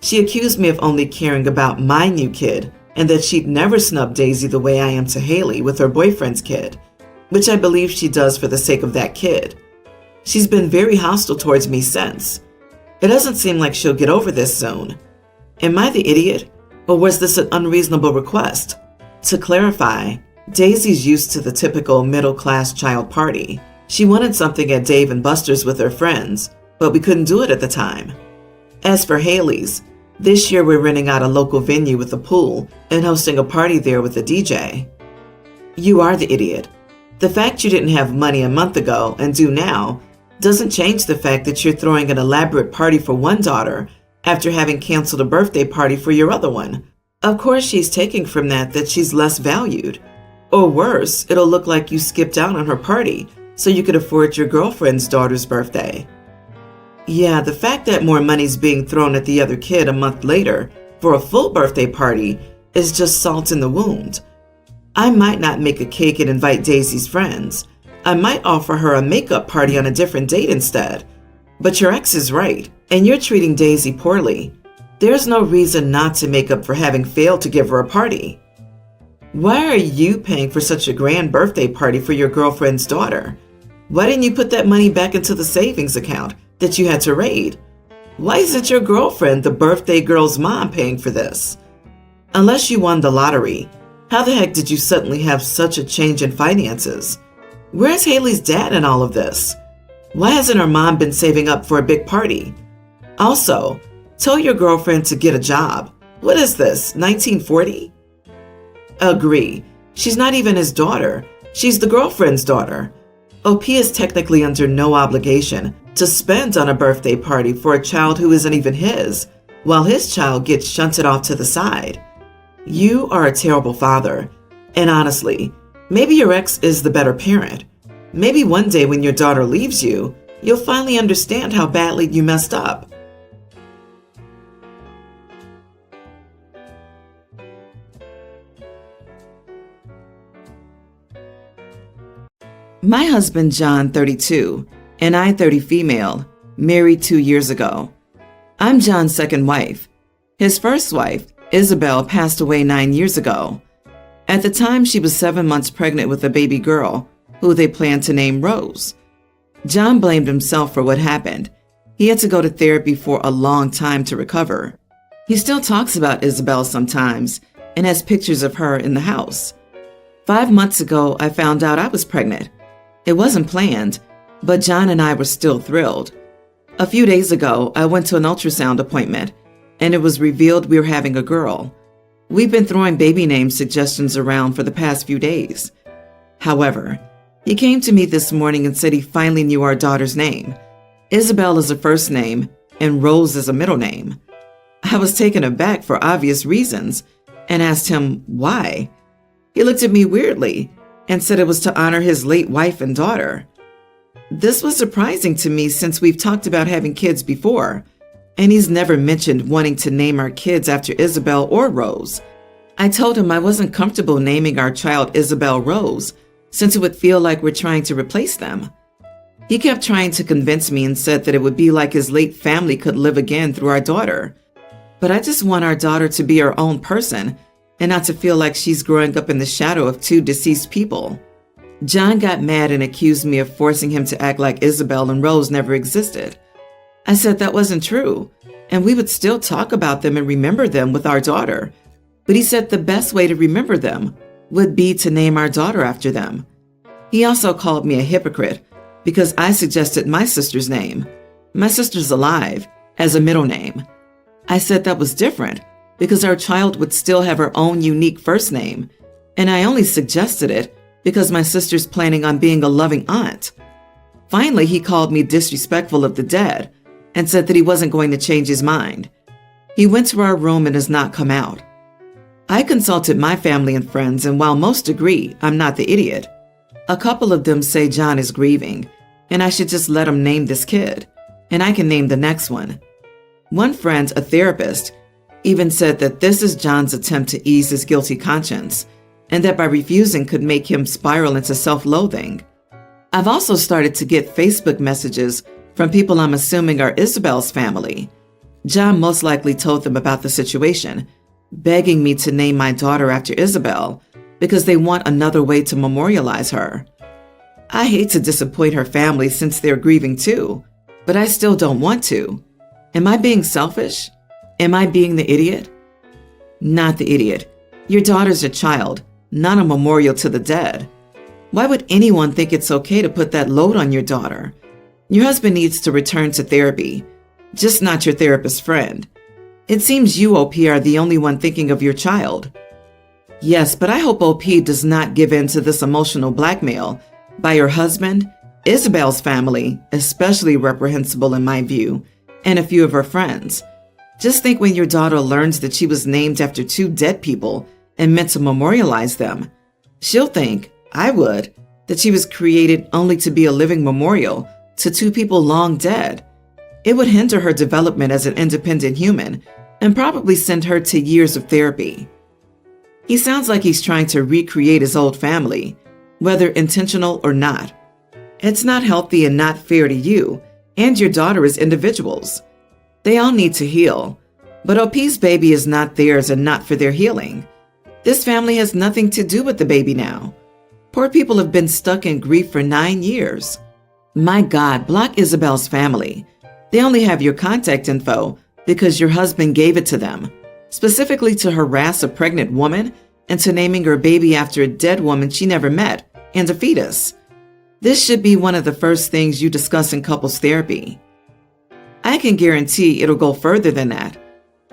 She accused me of only caring about my new kid and that she'd never snub Daisy the way I am to Haley with her boyfriend's kid, which I believe she does for the sake of that kid. She's been very hostile towards me since. It doesn't seem like she'll get over this soon. Am I the idiot, or was this an unreasonable request? To clarify, Daisy's used to the typical middle-class child party. She wanted something at Dave and Buster's with her friends, but we couldn't do it at the time. As for Haley's, this year we're renting out a local venue with a pool and hosting a party there with a DJ. You are the idiot. The fact you didn't have money a month ago and do now doesn't change the fact that you're throwing an elaborate party for one daughter after having canceled a birthday party for your other one. Of course she's taking from that she's less valued. Or worse, it'll look like you skipped out on her party so you could afford your girlfriend's daughter's birthday. Yeah, the fact that more money's being thrown at the other kid a month later for a full birthday party is just salt in the wound. I might not make a cake and invite Daisy's friends. I might offer her a makeup party on a different date instead. But your ex is right, and you're treating Daisy poorly. There's no reason not to make up for having failed to give her a party. Why are you paying for such a grand birthday party for your girlfriend's daughter? Why didn't you put that money back into the savings account that you had to raid? Why isn't your girlfriend, the birthday girl's mom, paying for this? Unless you won the lottery, how the heck did you suddenly have such a change in finances? Where's Haley's dad in all of this? Why hasn't her mom been saving up for a big party? Also, tell your girlfriend to get a job. What is this, 1940? Agree. She's not even his daughter. She's the girlfriend's daughter. OP is technically under no obligation to spend on a birthday party for a child who isn't even his, while his child gets shunted off to the side. You are a terrible father. And honestly, maybe your ex is the better parent. Maybe one day when your daughter leaves you, you'll finally understand how badly you messed up. My husband, John, 32, and I, 30 female, married 2 years ago. I'm John's second wife. His first wife, Isabel, passed away 9 years ago. At the time, she was 7 months pregnant with a baby girl, who they planned to name Rose. John blamed himself for what happened. He had to go to therapy for a long time to recover. He still talks about Isabel sometimes and has pictures of her in the house. 5 months ago, I found out I was pregnant. It wasn't planned, but John and I were still thrilled. A few days ago, I went to an ultrasound appointment, and it was revealed we were having a girl. We've been throwing baby name suggestions around for the past few days. However, he came to me this morning and said he finally knew our daughter's name. Isabel is a first name, and Rose is a middle name. I was taken aback for obvious reasons and asked him why. He looked at me weirdly and said it was to honor his late wife and daughter. This was surprising to me since we've talked about having kids before, and he's never mentioned wanting to name our kids after Isabel or Rose. I told him I wasn't comfortable naming our child Isabel Rose, since it would feel like we're trying to replace them. He kept trying to convince me and said that it would be like his late family could live again through our daughter. But I just want our daughter to be her own person and not to feel like she's growing up in the shadow of 2 deceased people. John got mad and accused me of forcing him to act like Isabel and Rose never existed. I said that wasn't true, and we would still talk about them and remember them with our daughter. But he said the best way to remember them would be to name our daughter after them. He also called me a hypocrite because I suggested my sister's name. My sister's alive, as a middle name. I said that was different because our child would still have her own unique first name, and I only suggested it because my sister's planning on being a loving aunt. Finally, he called me disrespectful of the dead and said that he wasn't going to change his mind. He went to our room and has not come out. I consulted my family and friends, and while most agree I'm not the idiot, a couple of them say John is grieving and I should just let him name this kid, and I can name the next one. One friend, a therapist, even said that this is John's attempt to ease his guilty conscience, and that by refusing could make him spiral into self-loathing. I've also started to get Facebook messages from people I'm assuming are Isabel's family. John most likely told them about the situation, begging me to name my daughter after Isabel because they want another way to memorialize her. I hate to disappoint her family since they're grieving too, but I still don't want to. Am I being selfish? Am I being the idiot? Not the idiot. Your daughter's a child, not a memorial to the dead. Why would anyone think it's okay to put that load on your daughter? Your husband needs to return to therapy, just not your therapist friend. It seems you, OP, are the only one thinking of your child. Yes, but I hope OP does not give in to this emotional blackmail by your husband, Isabel's family, especially reprehensible in my view, and a few of her friends. Just think when your daughter learns that she was named after two dead people and meant to memorialize them. She'll think, I would, that she was created only to be a living memorial to two people long dead. It would hinder her development as an independent human and probably send her to years of therapy. He sounds like he's trying to recreate his old family, whether intentional or not. It's not healthy and not fair to you and your daughter as individuals. They all need to heal, but OP's baby is not theirs and not for their healing. This family has nothing to do with the baby now. Poor people have been stuck in grief for 9 years. My God, block Isabel's family. They only have your contact info because your husband gave it to them, specifically to harass a pregnant woman and to naming her baby after a dead woman she never met and a fetus. This should be one of the first things you discuss in couples therapy. I can guarantee it'll go further than that.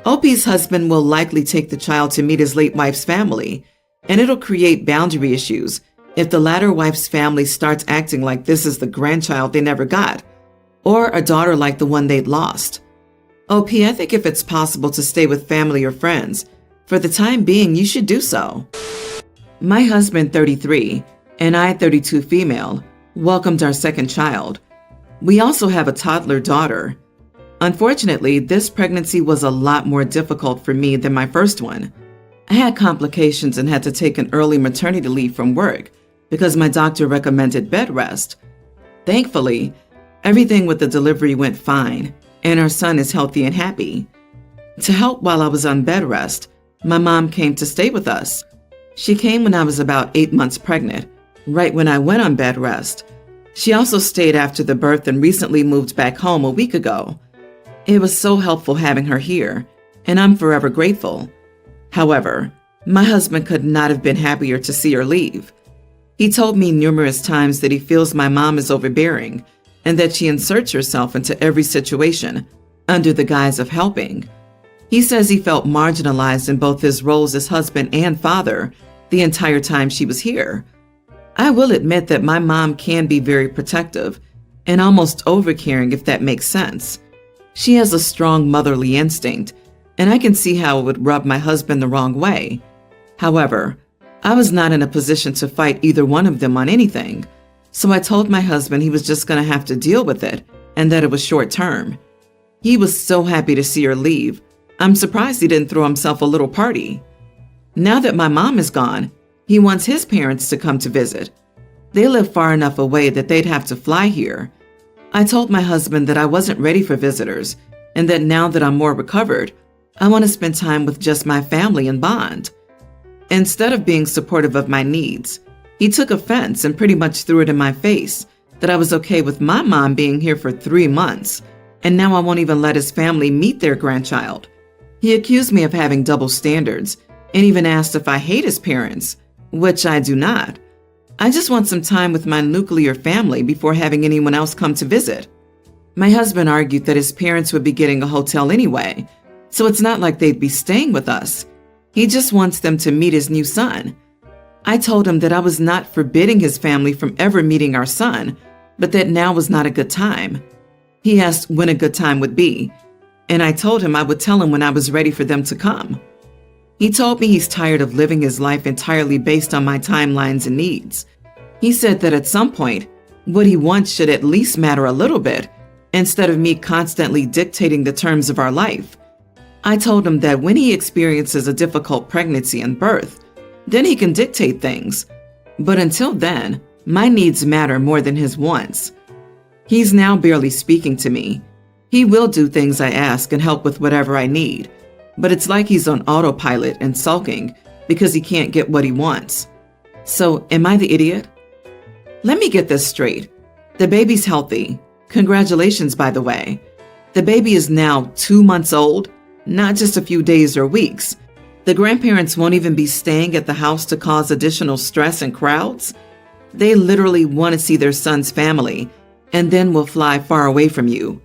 OP's husband will likely take the child to meet his late wife's family, and it'll create boundary issues if the latter wife's family starts acting like this is the grandchild they never got, or a daughter like the one they'd lost. OP, I think if it's possible to stay with family or friends, for the time being, you should do so. My husband, 33, and I, 32 female, welcomed our second child. We also have a toddler daughter. Unfortunately, this pregnancy was a lot more difficult for me than my first one. I had complications and had to take an early maternity leave from work because my doctor recommended bed rest. Thankfully, everything with the delivery went fine, and our son is healthy and happy. To help while I was on bed rest, my mom came to stay with us. She came when I was about 8 months pregnant, right when I went on bed rest. She also stayed after the birth and recently moved back home a week ago. It was so helpful having her here, and I'm forever grateful. However, my husband could not have been happier to see her leave. He told me numerous times that he feels my mom is overbearing and that she inserts herself into every situation under the guise of helping. He says he felt marginalized in both his roles as husband and father the entire time she was here. I will admit that my mom can be very protective and almost overcaring, if that makes sense. She has a strong motherly instinct, and I can see how it would rub my husband the wrong way. However, I was not in a position to fight either one of them on anything, so I told my husband he was just going to have to deal with it and that it was short term. He was so happy to see her leave. I'm surprised he didn't throw himself a little party. Now that my mom is gone, he wants his parents to come to visit. They live far enough away that they'd have to fly here. I told my husband that I wasn't ready for visitors and that now that I'm more recovered, I want to spend time with just my family and bond. Instead of being supportive of my needs, he took offense and pretty much threw it in my face that I was okay with my mom being here for 3 months, and now I won't even let his family meet their grandchild. He accused me of having double standards and even asked if I hate his parents, which I do not. I just want some time with my nuclear family before having anyone else come to visit. My husband argued that his parents would be getting a hotel anyway, so it's not like they'd be staying with us. He just wants them to meet his new son. I told him that I was not forbidding his family from ever meeting our son, but that now was not a good time. He asked when a good time would be, and I told him I would tell him when I was ready for them to come. He told me he's tired of living his life entirely based on my timelines and needs. He said that at some point, what he wants should at least matter a little bit, instead of me constantly dictating the terms of our life. I told him that when he experiences a difficult pregnancy and birth, then he can dictate things. But until then, my needs matter more than his wants. He's now barely speaking to me. He will do things I ask and help with whatever I need, but it's like he's on autopilot and sulking because he can't get what he wants. So, am I the idiot? Let me get this straight. The baby's healthy. Congratulations, by the way. The baby is now 2 months old, not just a few days or weeks. The grandparents won't even be staying at the house to cause additional stress and crowds. They literally want to see their son's family and then will fly far away from you.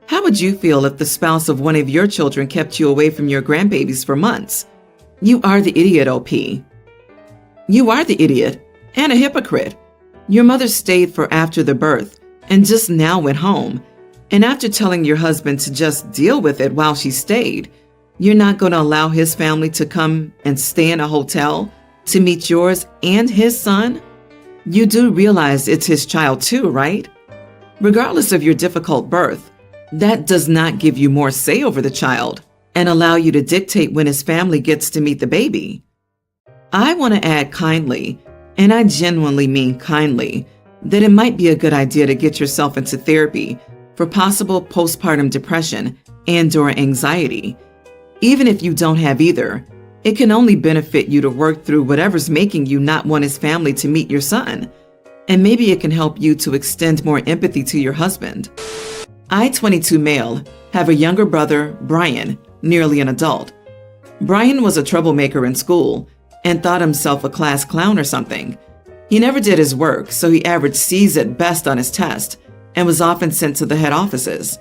How would you feel if the spouse of one of your children kept you away from your grandbabies for months? You are the idiot, OP. You are the idiot and a hypocrite. Your mother stayed for after the birth and just now went home. And after telling your husband to just deal with it while she stayed, you're not going to allow his family to come and stay in a hotel to meet yours and his son? You do realize it's his child too, right? Regardless of your difficult birth, that does not give you more say over the child and allow you to dictate when his family gets to meet the baby. I want to add kindly, and I genuinely mean kindly, that it might be a good idea to get yourself into therapy for possible postpartum depression and/or anxiety. Even if you don't have either, it can only benefit you to work through whatever's making you not want his family to meet your son. And maybe it can help you to extend more empathy to your husband. I, 22 male, have a younger brother, Brian, nearly an adult. Brian was a troublemaker in school and thought himself a class clown or something. He never did his work, so he averaged C's at best on his test and was often sent to the head offices.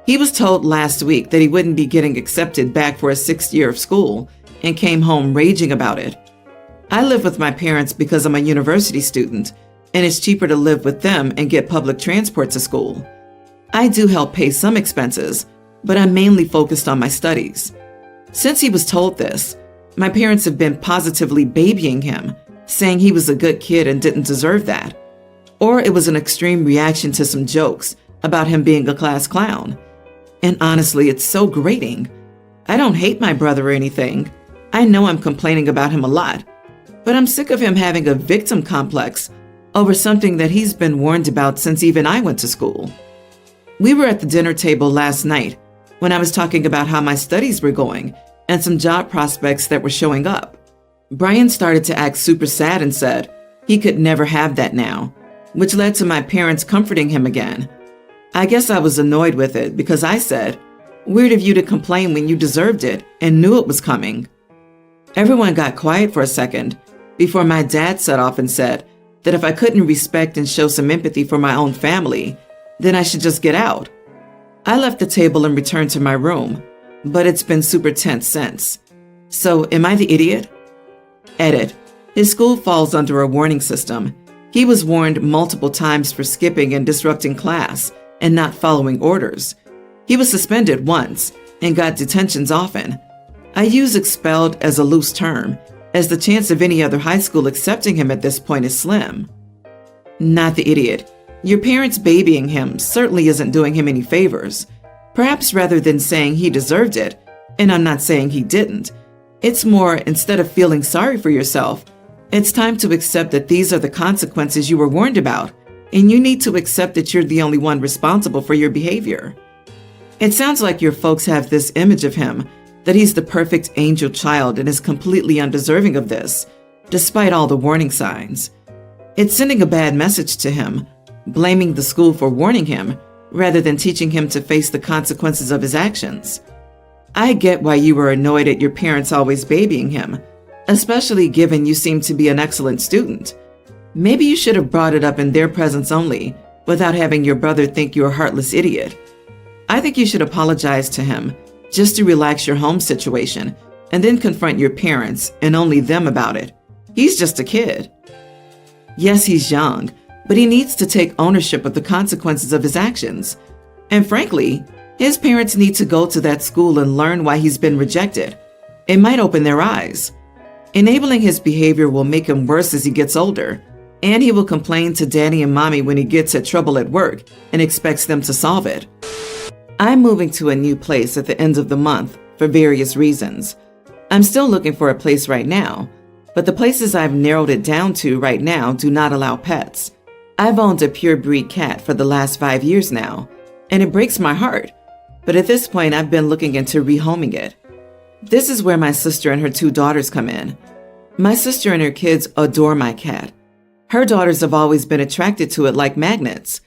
He was told last week that he wouldn't be getting accepted back for his 6th year of school and came home raging about it. I live with my parents because I'm a university student, and it's cheaper to live with them and get public transport to school. I do help pay some expenses, but I'm mainly focused on my studies. Since he was told this, my parents have been positively babying him, saying he was a good kid and didn't deserve that. Or it was an extreme reaction to some jokes about him being a class clown. And honestly, it's so grating. I don't hate my brother or anything. I know I'm complaining about him a lot, but I'm sick of him having a victim complex over something that he's been warned about since even I went to school. We were at the dinner table last night when I was talking about how my studies were going and some job prospects that were showing up. Brian started to act super sad and said he could never have that now, which led to my parents comforting him again. I guess I was annoyed with it because I said, "Weird of you to complain when you deserved it and knew it was coming." Everyone got quiet for a second before my dad set off and said that if I couldn't respect and show some empathy for my own family, then I should just get out. I left the table and returned to my room, but it's been super tense since. So am I the idiot? Edit. His school falls under a warning system. He was warned multiple times for skipping and disrupting class and not following orders. He was suspended once and got detentions often. I use expelled as a loose term, as the chance of any other high school accepting him at this point is slim. Not the idiot. Your parents babying him certainly isn't doing him any favors. Perhaps rather than saying he deserved it, and I'm not saying he didn't, it's more, instead of feeling sorry for yourself, it's time to accept that these are the consequences you were warned about, and you need to accept that you're the only one responsible for your behavior. It sounds like your folks have this image of him, that he's the perfect angel child and is completely undeserving of this, despite all the warning signs. It's sending a bad message to him, blaming the school for warning him, rather than teaching him to face the consequences of his actions. I get why you were annoyed at your parents always babying him, especially given you seem to be an excellent student. Maybe you should have brought it up in their presence only, without having your brother think you're a heartless idiot. I think you should apologize to him, just to relax your home situation, and then confront your parents and only them about it. He's just a kid. Yes, he's young, but he needs to take ownership of the consequences of his actions. And frankly, his parents need to go to that school and learn why he's been rejected. It might open their eyes. Enabling his behavior will make him worse as he gets older, and he will complain to daddy and mommy when he gets in trouble at work and expects them to solve it. I'm moving to a new place at the end of the month for various reasons. I'm still looking for a place right now, but the places I've narrowed it down to right now do not allow pets. I've owned a pure breed cat for the last 5 years now, and it breaks my heart. But at this point, I've been looking into rehoming it. This is where my sister and her 2 daughters come in. My sister and her kids adore my cat. Her daughters have always been attracted to it like magnets.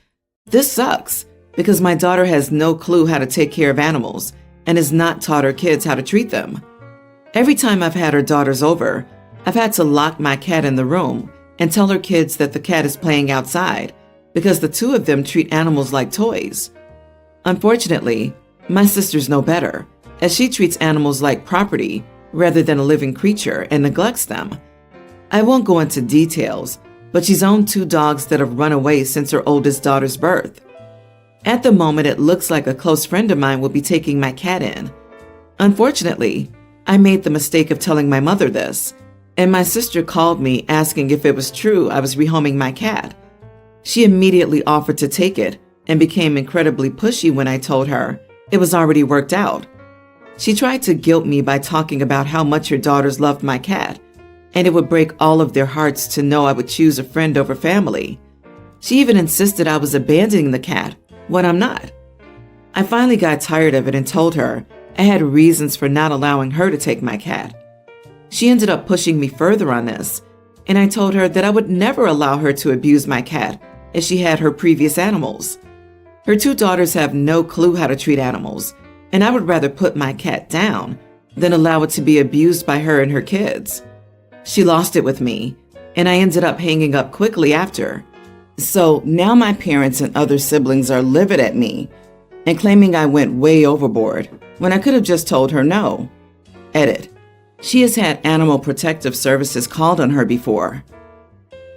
This sucks because my daughter has no clue how to take care of animals and has not taught her kids how to treat them. Every time I've had her daughters over, I've had to lock my cat in the room and tell her kids that the cat is playing outside because the two of them treat animals like toys. Unfortunately, my sisters know better, as she treats animals like property rather than a living creature and neglects them. I won't go into details, but she's owned 2 dogs that have run away since her oldest daughter's birth. At the moment, it looks like a close friend of mine will be taking my cat in. Unfortunately, I made the mistake of telling my mother this, and my sister called me asking if it was true I was rehoming my cat. She immediately offered to take it and became incredibly pushy when I told her it was already worked out. She tried to guilt me by talking about how much her daughters loved my cat, and it would break all of their hearts to know I would choose a friend over family. She even insisted I was abandoning the cat when I'm not. I finally got tired of it and told her I had reasons for not allowing her to take my cat. She ended up pushing me further on this, and I told her that I would never allow her to abuse my cat as she had her previous animals. Her 2 daughters have no clue how to treat animals, and I would rather put my cat down than allow it to be abused by her and her kids. She lost it with me, and I ended up hanging up quickly after. So now my parents and other siblings are livid at me and claiming I went way overboard when I could have just told her no. Edit. She has had Animal Protective Services called on her before.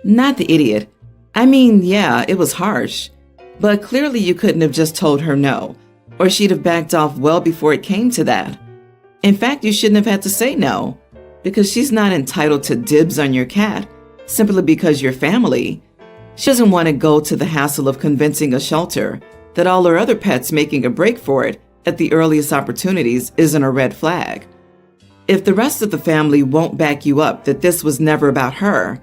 Not the idiot. I mean, yeah, it was harsh, but clearly you couldn't have just told her no, or she'd have backed off well before it came to that. In fact, you shouldn't have had to say no, because she's not entitled to dibs on your cat simply because you're family. She doesn't want to go to the hassle of convincing a shelter that all her other pets making a break for it at the earliest opportunities isn't a red flag. If the rest of the family won't back you up that this was never about her,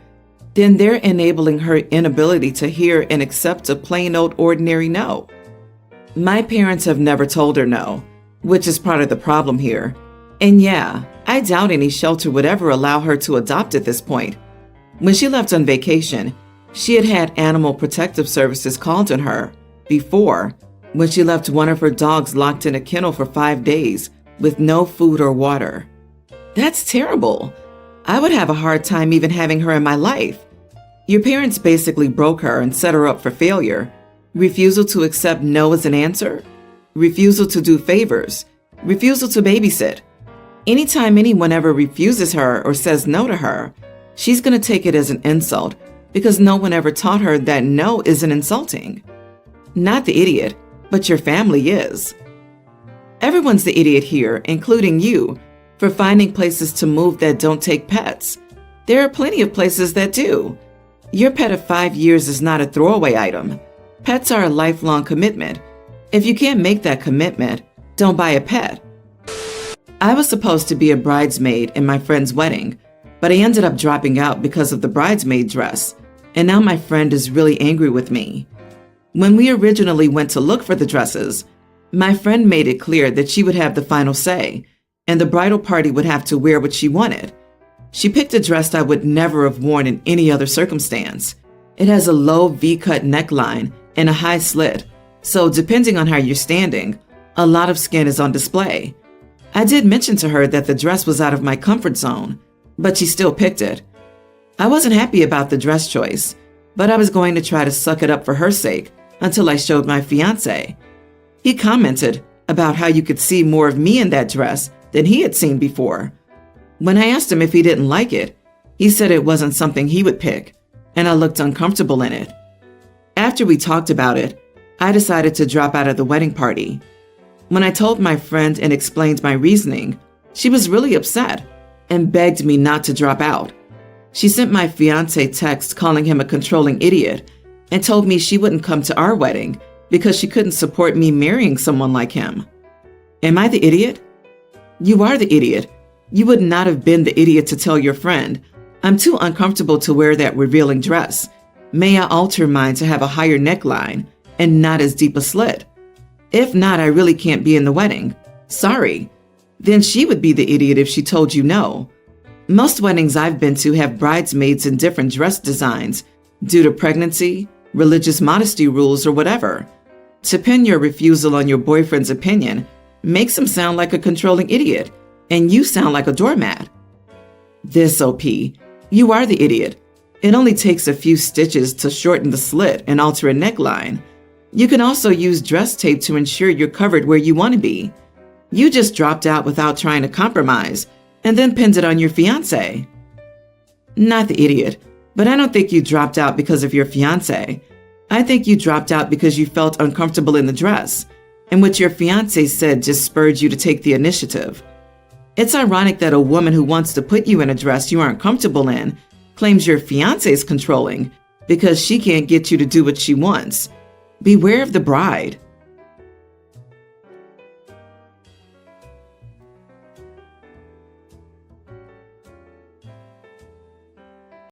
then they're enabling her inability to hear and accept a plain old ordinary no. My parents have never told her no, which is part of the problem here. And yeah, I doubt any shelter would ever allow her to adopt at this point. When she left on vacation, she had had Animal Protective Services called on her before when she left one of her dogs locked in a kennel for 5 days with no food or water. That's terrible. I would have a hard time even having her in my life. Your parents basically broke her and set her up for failure. Refusal to accept no as an answer. Refusal to do favors. Refusal to babysit. Anytime anyone ever refuses her or says no to her, she's going to take it as an insult because no one ever taught her that no isn't insulting. Not the idiot, but your family is. Everyone's the idiot here, including you, for finding places to move that don't take pets. There are plenty of places that do. Your pet of 5 years is not a throwaway item. Pets are a lifelong commitment. If you can't make that commitment, don't buy a pet. I was supposed to be a bridesmaid in my friend's wedding, but I ended up dropping out because of the bridesmaid dress, and now my friend is really angry with me. When we originally went to look for the dresses, my friend made it clear that she would have the final say, and the bridal party would have to wear what she wanted. She picked a dress I would never have worn in any other circumstance. It has a low V-cut neckline and a high slit, so depending on how you're standing, a lot of skin is on display. I did mention to her that the dress was out of my comfort zone, but she still picked it. I wasn't happy about the dress choice, but I was going to try to suck it up for her sake until I showed my fiancé. He commented about how you could see more of me in that dress than he had seen before. When I asked him if he didn't like it, he said it wasn't something he would pick, and I looked uncomfortable in it. After we talked about it, I decided to drop out of the wedding party. When I told my friend and explained my reasoning, she was really upset and begged me not to drop out. She sent my fiancé text calling him a controlling idiot and told me she wouldn't come to our wedding because she couldn't support me marrying someone like him. Am I the idiot? You are the idiot. You would not have been the idiot to tell your friend, I'm too uncomfortable to wear that revealing dress. May I alter mine to have a higher neckline and not as deep a slit? If not, I really can't be in the wedding. Sorry. Then she would be the idiot if she told you no. Most weddings I've been to have bridesmaids in different dress designs due to pregnancy, religious modesty rules, or whatever. To pin your refusal on your boyfriend's opinion makes him sound like a controlling idiot, And you sound like a doormat. This OP. You are the idiot. It only takes a few stitches to shorten the slit and alter a neckline. You can also use dress tape to ensure you're covered where you want to be. You just dropped out without trying to compromise and then pinned it on your fiancé. Not the idiot, but I don't think you dropped out because of your fiancé. I think you dropped out because you felt uncomfortable in the dress, and what your fiancé said just spurred you to take the initiative. It's ironic that a woman who wants to put you in a dress you aren't comfortable in claims your fiancé is controlling because she can't get you to do what she wants. Beware of the bride.